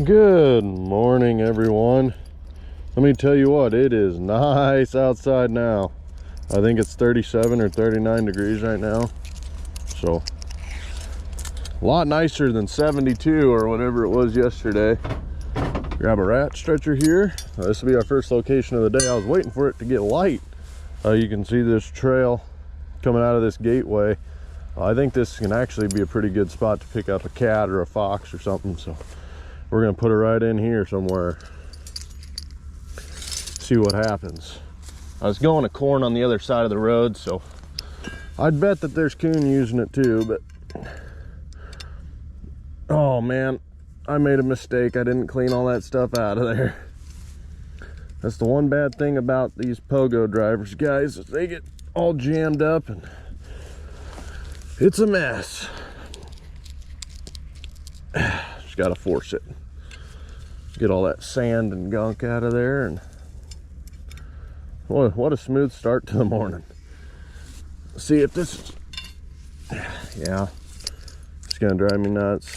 Good morning, everyone. Let me tell you what, it is nice outside now. I think it's 37 or 39 degrees right now. So, a lot nicer than 72 or whatever it was yesterday. Grab a rat stretcher here. This will be our first location of the day. I was waiting for it to get light. You can see this trail coming out of this gateway. I think this can actually be a pretty good spot to pick up a cat or a fox or something. So we're gonna put it right in here somewhere. See what happens. I was going to corn on the other side of the road, so I'd bet that there's coon using it too, but oh man, I made a mistake. I didn't clean all that stuff out of there. That's the one bad thing about these pogo drivers, guys, is they get all jammed up and it's a mess. Just gotta force it. Get all that sand and gunk out of there, and what a smooth start to the morning. See if this is, yeah, it's gonna drive me nuts.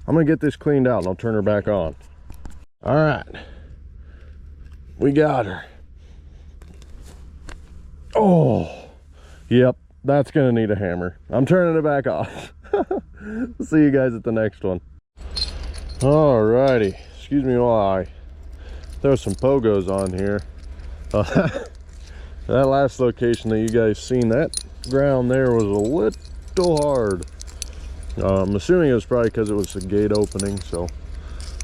I'm gonna get this cleaned out and I'll turn her back on. All right, we got her. Oh, yep, that's gonna need a hammer. I'm turning it back off. See you guys at the next one. Alrighty, excuse me while I throw some pogos on here. That last location that you guys seen, that ground there was a little hard. I'm assuming it was probably because it was a gate opening, so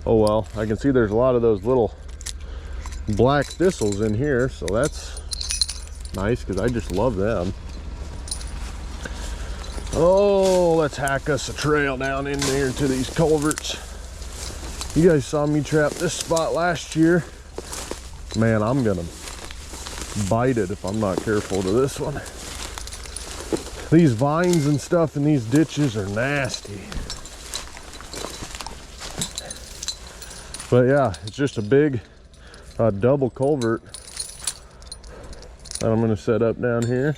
oh well. I can see there's a lot of those little black thistles in here, so that's nice because I just love them. Oh, let's hack us a trail down in there to these culverts. You guys saw me trap this spot last year. Man, I'm gonna bite it if I'm not careful to this one. These vines and stuff in these ditches are nasty. But yeah, it's just a big double culvert that I'm gonna set up down here.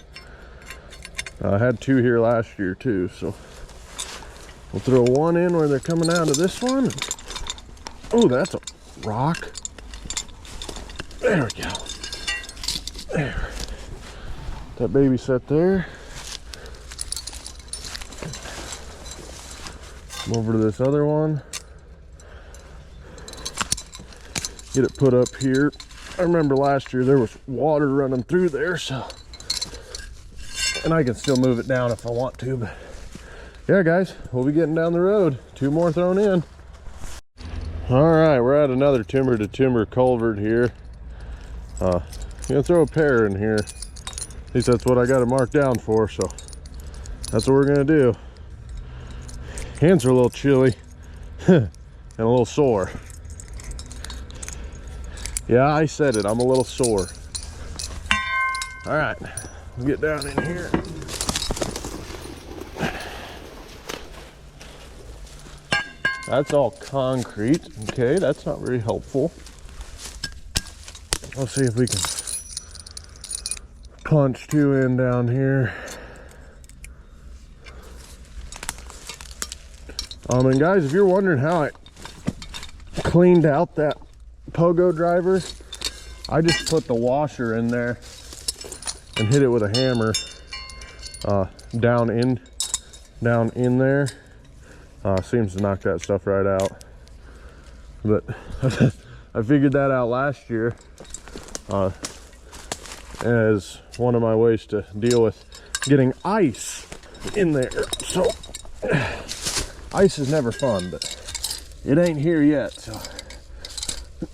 I had two here last year too, so we'll throw one in where they're coming out of this one. Oh, that's a rock. There we go. There. That baby set there. Come over to this other one. Get it put up here. I remember last year there was water running through there, so, and I can still move it down if I want to, but yeah guys, we'll be getting down the road. Two more thrown in. All right, we're at another timber to timber culvert here. Gonna throw a pair in here. At least that's what I got it marked down for, so that's what we're gonna do. Hands are a little chilly and a little sore. Yeah, I said it, I'm a little sore. All right, we'll get down in here. That's all concrete. Okay, that's not very helpful. Let's see if we can punch two in down here. And guys, if you're wondering how I cleaned out that pogo driver, I just put the washer in there and hit it with a hammer down in there. Seems to knock that stuff right out. But I figured that out last year as one of my ways to deal with getting ice in there. So ice is never fun, but it ain't here yet. So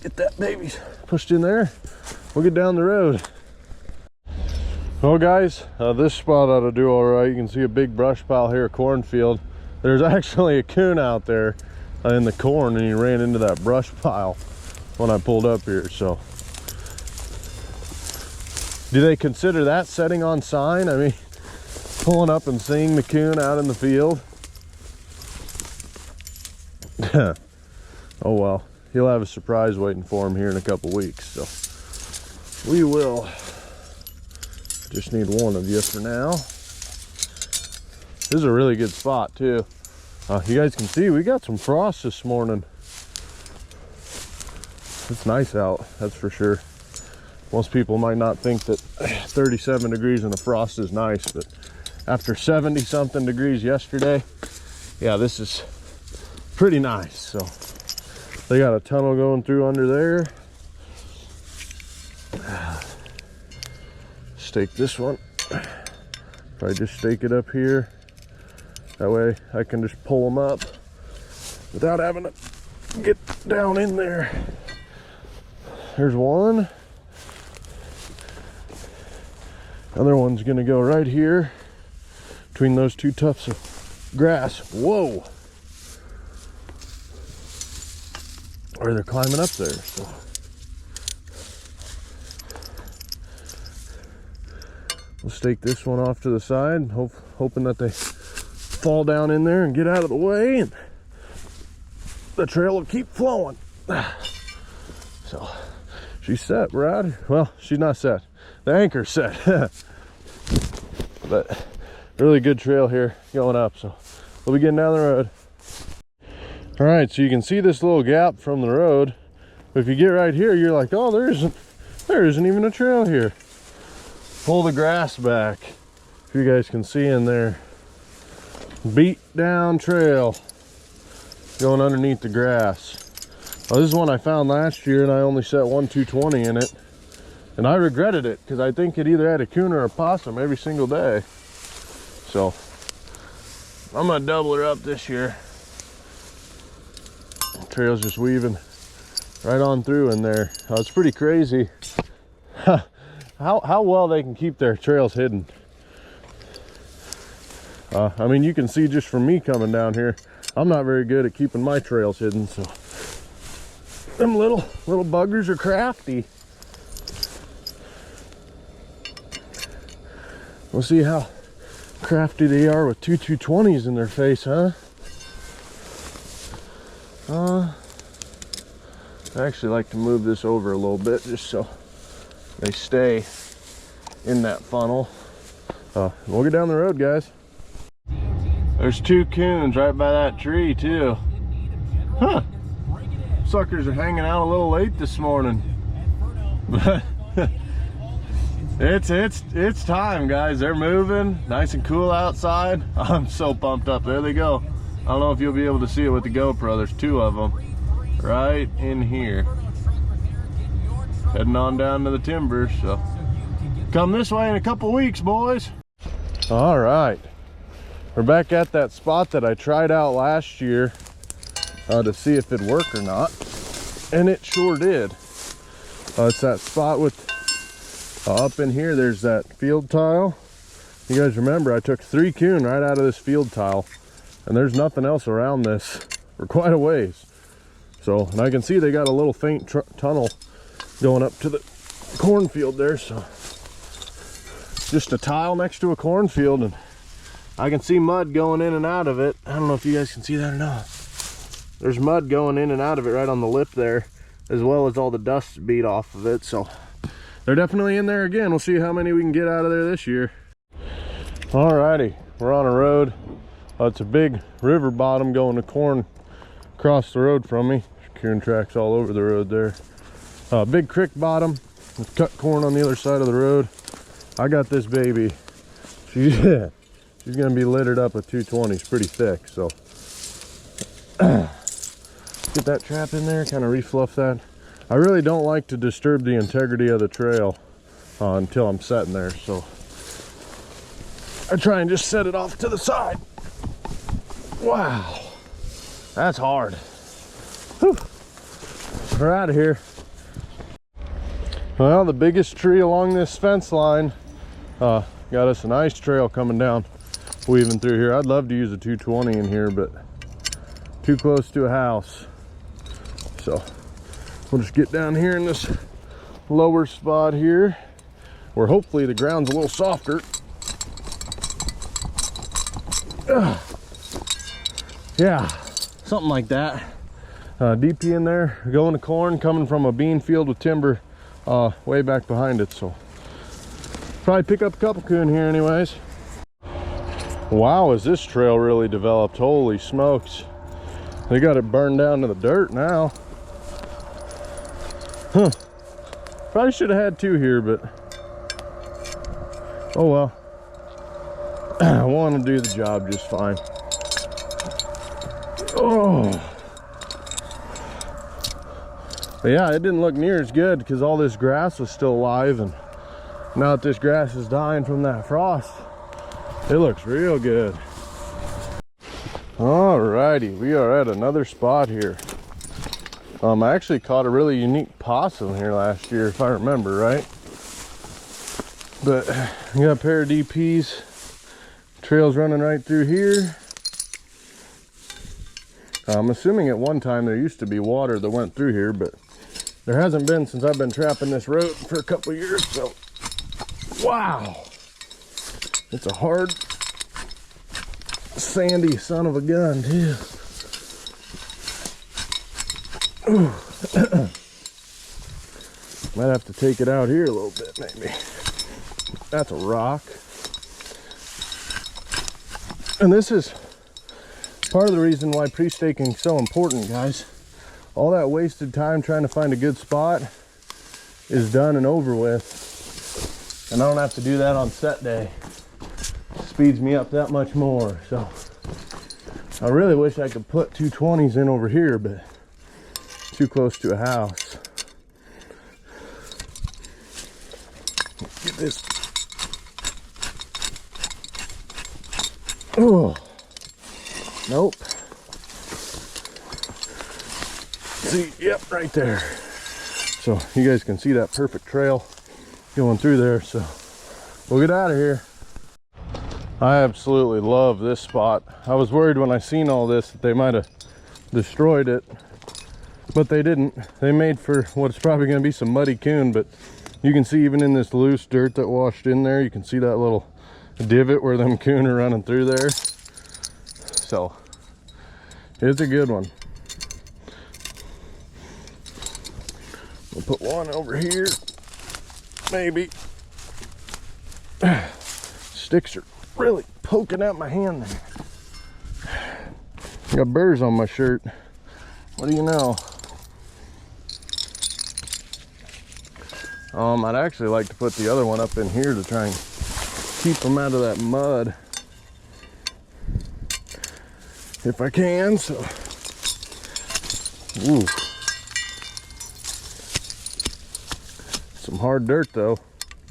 get that baby pushed in there. We'll get down the road. Well guys, this spot ought to do all right. You can see a big brush pile here, a cornfield. There's actually a coon out there in the corn, and he ran into that brush pile when I pulled up here. So do they consider that setting on sign? I mean, pulling up and seeing the coon out in the field. Oh well, he'll have a surprise waiting for him here in a couple weeks, so we will just need one of you for now. This is a really good spot too. You guys can see we got some frost this morning. It's nice out, that's for sure. Most people might not think that 37 degrees in the frost is nice, but after 70 something degrees yesterday, yeah, this is pretty nice. So they got a tunnel going through under there. Stake this one. Probably just stake it up here. That way I can just pull them up without having to get down in there. There's one. Other one's gonna go right here between those two tufts of grass. Whoa! Or they're climbing up there. So. We'll stake this one off to the side, hoping that they fall down in there and get out of the way, and the trail will keep flowing. So she's set, Brad. Well, she's not set. The anchor's set. But really good trail here going up, so we'll be getting down the road. All right, so you can see this little gap from the road, but if you get right here, you're like, oh, there isn't even a trail here. Pull the grass back, if you guys can see in there. Beat down trail going underneath the grass. Well, this is one I found last year, and I only set one 220 in it, and I regretted it because I think it either had a coon or a possum every single day. So I'm gonna double her up this year. The trail's just weaving right on through in there. Oh, it's pretty crazy how well they can keep their trails hidden. I mean, you can see just from me coming down here, I'm not very good at keeping my trails hidden, so them little buggers are crafty. We'll see how crafty they are with two 220s in their face, huh? I actually like to move this over a little bit just so they stay in that funnel. We'll get down the road, guys. There's two coons right by that tree too. Huh. Suckers are hanging out a little late this morning. But it's time, guys. They're moving. Nice and cool outside. I'm so pumped up. There they go. I don't know if you'll be able to see it with the GoPro. There's two of them right in here. Heading on down to the timbers, so come this way in a couple weeks, boys. All right, we're back at that spot that I tried out last year to see if it'd work or not, and it sure did. It's that spot with up in here, there's that field tile. You guys remember I took 3 coon right out of this field tile, and there's nothing else around this for quite a ways. So, and I can see they got a little faint tunnel going up to the cornfield there, so just a tile next to a cornfield, and I can see mud going in and out of it. I don't know if you guys can see that or not. There's mud going in and out of it right on the lip there, as well as all the dust beat off of it, so they're definitely in there again. We'll see how many we can get out of there this year. Alrighty, we're on a road. It's a big river bottom going to corn across the road from me. Coon tracks all over the road there. Big creek bottom with cut corn on the other side of the road. I got this baby. She's gonna be littered up with 220s, pretty thick. So get that trap in there, kind of refluff that. I really don't like to disturb the integrity of the trail until I'm setting there, so I try and just set it off to the side. Wow, that's hard. Whew. We're out of here. Well, the biggest tree along this fence line got us a nice trail coming down, weaving through here. I'd love to use a 220 in here, but too close to a house. So we'll just get down here in this lower spot here, where hopefully the ground's a little softer. Yeah, something like that. DP in there, going to corn, coming from a bean field with timber way back behind it, so probably pick up a couple coon here anyways. Wow, is this trail really developed? Holy smokes. They got it burned down to the dirt now. Huh. Probably should have had 2 here, but oh well. I want to do the job just fine. Oh. But yeah, it didn't look near as good because all this grass was still alive, and now that this grass is dying from that frost, it looks real good. Alrighty, we are at another spot here. I actually caught a really unique possum here last year, if I remember right. But we got a pair of DPs. Trails running right through here. I'm assuming at one time there used to be water that went through here, but there hasn't been since I've been trapping this road for a couple of years. So, wow, it's a hard, sandy son of a gun too. Might have to take it out here a little bit, maybe. That's a rock. And this is part of the reason why pre-staking is so important, guys. All that wasted time trying to find a good spot is done and over with. And I don't have to do that on set day. It speeds me up that much more. So I really wish I could put 220s in over here, but too close to a house. Let's get this. Oh, nope. See, yep, right there. So you guys can see that perfect trail going through there. So we'll get out of here. I absolutely love this spot. I was worried when I seen all this that they might have destroyed it, but they didn't. They made for what's probably going to be some muddy coon, but you can see even in this loose dirt that washed in there, you can see that little divot where them coon are running through there. So it's a good one. We'll put one over here, maybe. Sticks are really poking at my hand there. I got burrs on my shirt. What do you know? I'd actually like to put the other one up in here to try and keep them out of that mud, if I can. So, ooh, some hard dirt though,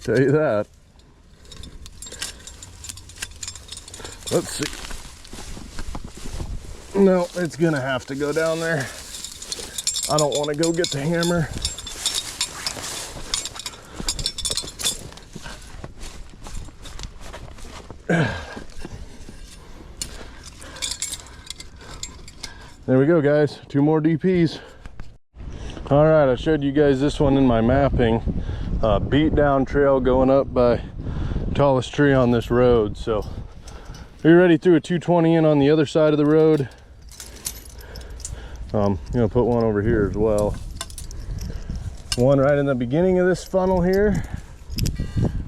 tell you that. Let's see. No, it's gonna have to go down there. I don't want to go get the hammer. There we go, guys. 2 more DPs. All right, I showed you guys this one in my mapping. Beat down trail going up by tallest tree on this road. So we already threw a 220 in on the other side of the road. I'm gonna put one over here as well. One right in the beginning of this funnel here,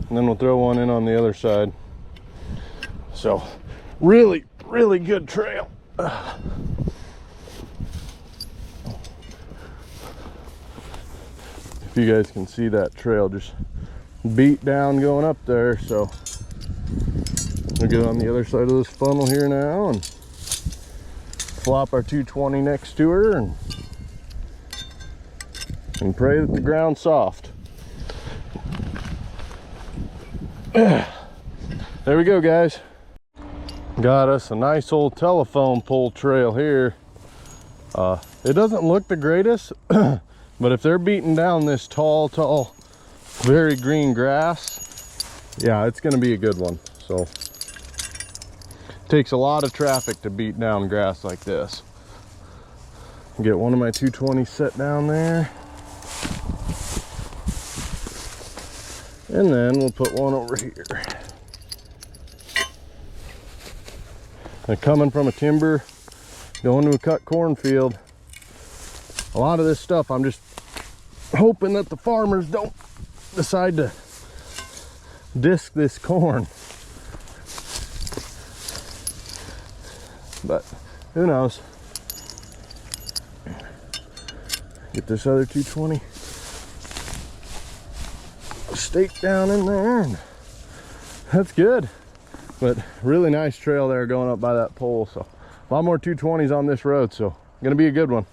and then we'll throw one in on the other side. So really good trail. If you guys can see that trail just beat down going up there. So we'll get on the other side of this funnel here now and flop our 220 next to her and pray that the ground's soft. There we go, guys. Got us a nice old telephone pole trail here. It doesn't look the greatest, but if they're beating down this tall, very green grass, yeah, it's gonna be a good one. So it takes a lot of traffic to beat down grass like this. Get one of my 220s set down there. And then we'll put one over here. And coming from a timber, going to a cut cornfield, a lot of this stuff I'm just hoping that the farmers don't decide to disc this corn. but who knows. Get this other 220 stake down in there, and that's good. But really nice trail there going up by that pole. So a lot more 220s on this road, so gonna be a good one.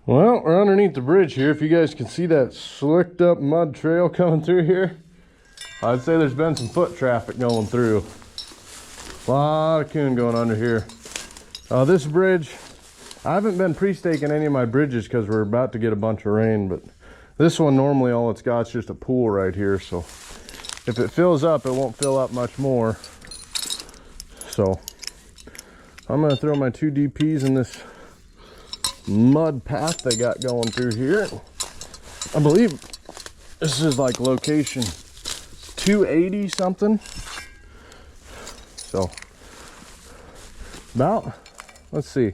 Well, we're underneath the bridge here. If you guys can see that slicked up mud trail coming through here, I'd say there's been some foot traffic going through. A lot of coon going under here. This bridge, I haven't been pre-staking any of my bridges because we're about to get a bunch of rain, but this one normally all it's got is just a pool right here. So if it fills up, it won't fill up much more. So I'm gonna throw my 2 DPs in this mud path they got going through here. I believe this is like location 280 something. So about, let's see,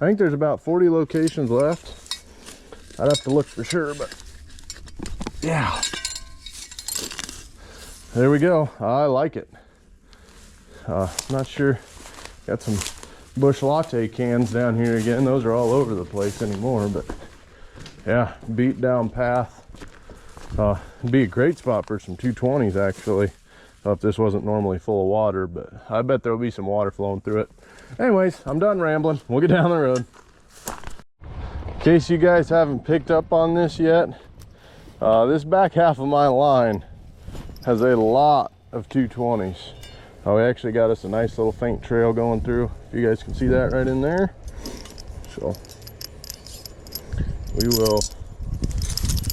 I think there's about 40 locations left. I'd have to look for sure, but yeah, there we go. I like it. Not sure, got some Bush Latte cans down here again. Those are all over the place anymore, but yeah, beat down path. It'd be a great spot for some 220s actually, if this wasn't normally full of water, but I bet there'll be some water flowing through it. Anyways, I'm done rambling. We'll get down the road. In case you guys haven't picked up on this yet, this back half of my line has a lot of 220s. We actually got us a nice little faint trail going through. If you guys can see that right in there. So we will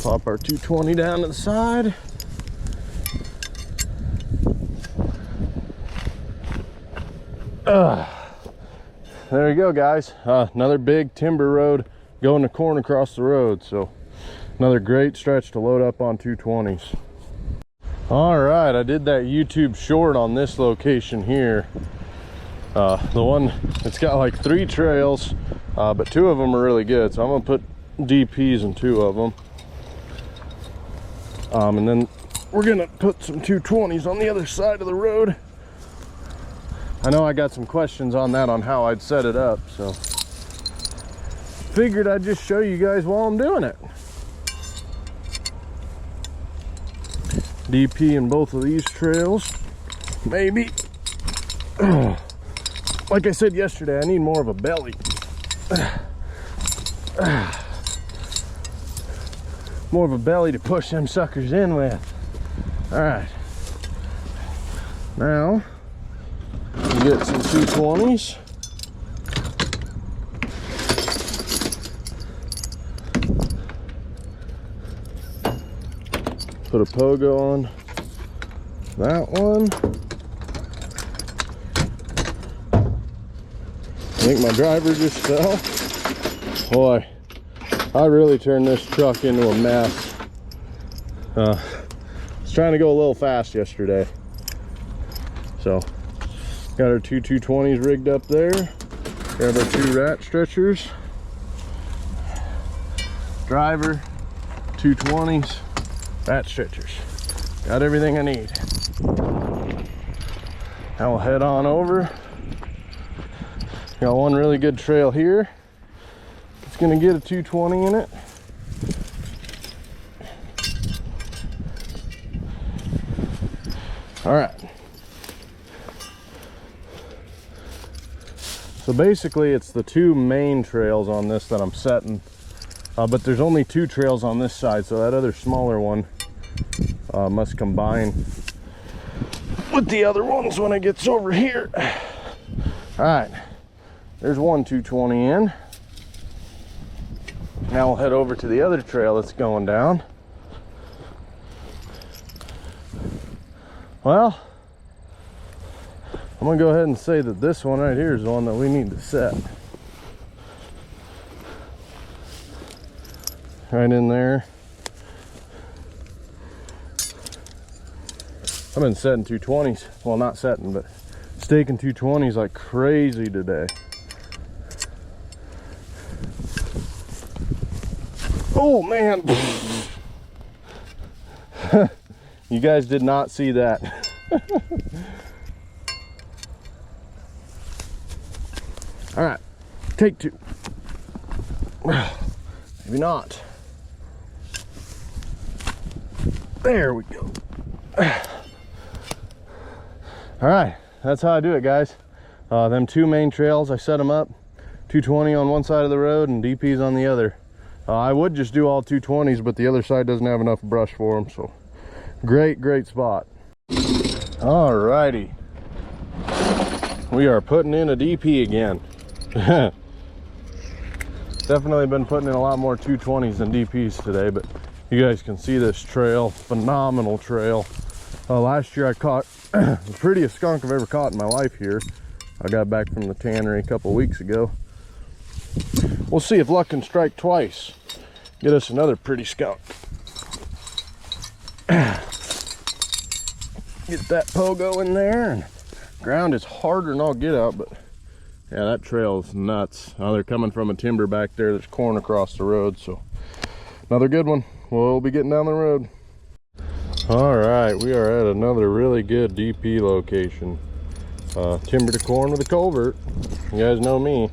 pop our 220 down to the side. There you go, guys. Another big timber road going to corn across the road. So another great stretch to load up on 220s. All right, I did that YouTube short on this location here. The one, it's got like 3 trails, but 2 of them are really good. So I'm gonna put DPs in 2 of them. And then we're gonna put some 220s on the other side of the road. I know I got some questions on that, on how I'd set it up, so figured I'd just show you guys while I'm doing it. DP in both of these trails, maybe. Like I said yesterday, I need more of a belly. More of a belly to push them suckers in with. All right, now we get some 220s. Put a pogo on that one. I think my driver just fell. Boy, I really turned this truck into a mess. I was trying to go a little fast yesterday. So, got our 2 220s rigged up there. Got our 2 rat stretchers. Driver, 220s. Rat stretchers. Got everything I need. Now we'll head on over. Got one really good trail here. It's gonna get a 220 in it. All right. So basically it's the 2 main trails on this that I'm setting. But there's only 2 trails on this side, so that other smaller one must combine with the other ones when it gets over here. All right, there's one 220 in. Now we'll head over to the other trail that's going down. Well, I'm gonna go ahead and say that this one right here is the one that we need to set. Right in there. I've been setting 220s. Well, not setting, but staking 220s like crazy today. Oh man. You guys did not see that. Take two. Maybe not. There we go. All right, that's how I do it, guys. Them two main trails, I set them up 220 on one side of the road and DPs on the other. I would just do all 220s, but the other side doesn't have enough brush for them. So great spot. All righty, we are putting in a DP again. Definitely been putting in a lot more 220s than DPs today, but you guys can see this trail, phenomenal trail. Last year I caught the prettiest skunk I've ever caught in my life here. I got back from the tannery a couple weeks ago. We'll see if luck can strike twice. Get us another pretty skunk. Get that pogo in there. And ground is harder than I'll get out, but yeah, that trail is nuts. They're coming from a timber back there. There's corn across the road, so another good one. We'll be getting down the road. All right, we are at another really good DP location. Timber to corn with a culvert. You guys know me.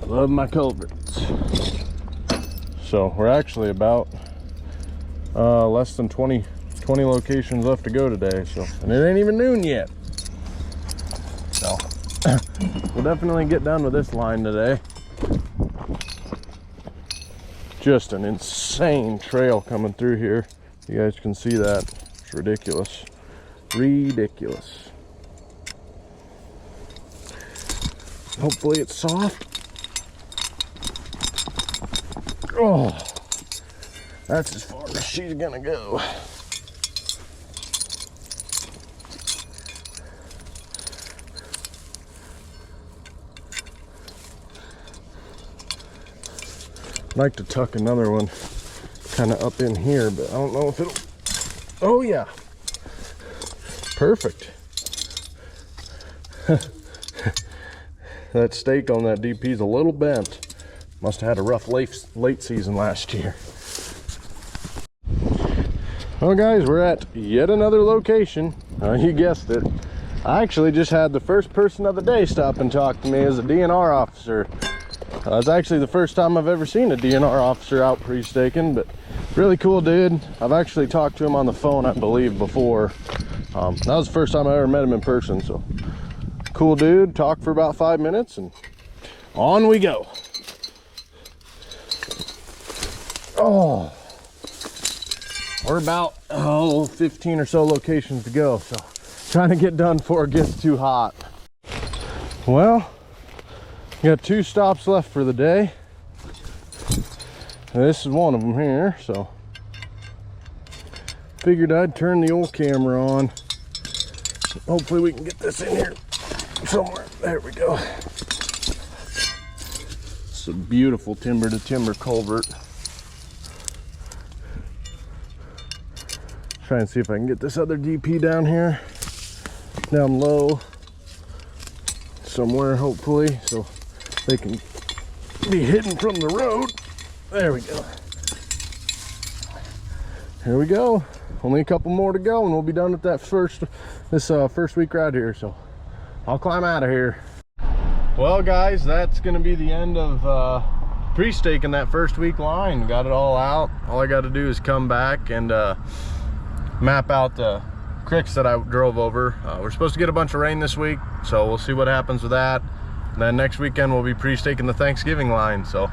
I love my culverts. So we're actually about less than 20 locations left to go today. So, and it ain't even noon yet. So we'll definitely get done with this line today. Just an insane trail coming through here. You guys can see that. It's ridiculous. Ridiculous. Hopefully it's soft. Oh, that's as far as she's gonna go. I'd like to tuck another one kind of up in here, but I don't know if it'll. Oh yeah, perfect. That stake on that DP is a little bent. Must have had a rough late season last year. Well guys, we're at yet another location. You guessed it. I actually just had the first person of the day stop and talk to me as a DNR officer. It's actually the first time I've ever seen a DNR officer out pre-staking, but really cool dude. I've actually talked to him on the phone, I believe, before. That was the first time I ever met him in person, so cool dude. Talked for about 5 minutes and on we go. Oh, we're about 15 or so locations to go, so trying to get done before it gets too hot. Well, got 2 stops left for the day. And this is one of them here, so figured I'd turn the old camera on. Hopefully we can get this in here somewhere. There we go. It's a beautiful timber to timber culvert. Try and see if I can get this other DP down here, down low somewhere, hopefully, so they can be hidden from the road. There we go. Here we go. Only a couple more to go and we'll be done with that first week ride here, so I'll climb out of here. Well guys, that's gonna be the end of pre-staking that first week line. Got it all out. All I got to do is come back and map out the creeks that I drove over. We're supposed to get a bunch of rain this week, so we'll see what happens with that. And then next weekend we'll be pre-staking the Thanksgiving line. So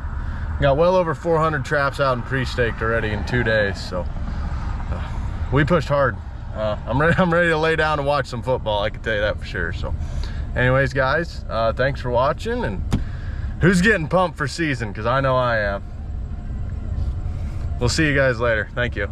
got well over 400 traps out and pre-staked already in 2 days. So we pushed hard. I'm ready to lay down and watch some football, I can tell you that for sure. So anyways guys, thanks for watching, and who's getting pumped for season? Because I know I am. We'll see you guys later. Thank you.